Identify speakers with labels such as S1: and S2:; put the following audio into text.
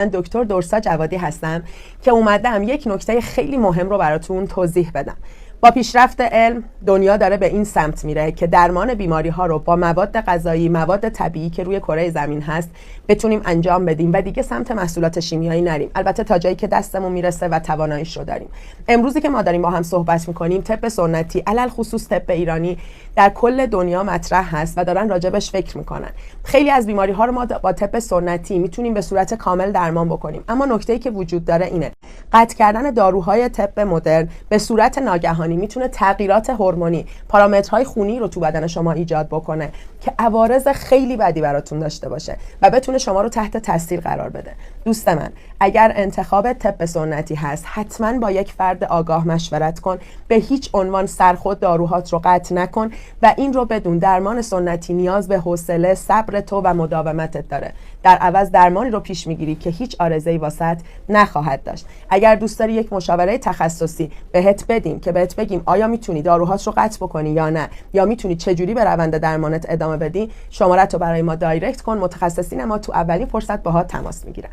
S1: من دکتر درسا جوادی هستم که اومدم یک نکته خیلی مهم رو براتون توضیح بدم. با پیشرفت علم دنیا داره به این سمت میره که درمان بیماری ها رو با مواد غذایی، مواد طبیعی که روی کره زمین هست بتونیم انجام بدیم و دیگه سمت محصولات شیمیایی نریم. البته تا جایی که دستمون میرسه و تواناییش رو داریم. امروزی که ما داریم با هم صحبت میکنیم، طب سنتی علل خصوص طب ایرانی در کل دنیا مطرح هست و دارن راجبش فکر میکنن. خیلی از بیماری ها رو ما با طب سنتی میتونیم به صورت کامل درمان بکنیم، اما نکته‌ای که وجود داره اینه: قطع کردن داروهای طب مدرن به صورت ناگهانی میتونه تغییرات هورمونی، پارامترهای خونی رو تو بدن شما ایجاد بکنه که عوارض خیلی بدی براتون داشته باشه و بتونه شما رو تحت تاثیر قرار بده. دوست من، اگر انتخاب طب سنتی هست، حتما با یک فرد آگاه مشورت کن. به هیچ عنوان سرخود داروهات رو قطع نکن و این رو بدون: درمان سنتی نیاز به حوصله، صبر تو و مداومتت داره. در عوض درمانی رو پیش میگیری که هیچ آرزه‌ای واسط نخواهد داشت. اگر دوست داری یک مشاوره تخصصی بهت بدیم که بهت بگیم آیا میتونی داروهات رو قطع بکنی یا نه، یا میتونی چجوری به روند درمانت ادامه بدی، شماره‌تو برای ما دایرکت کن. متخصصین ما تو اولین فرصت باهات تماس میگیرن.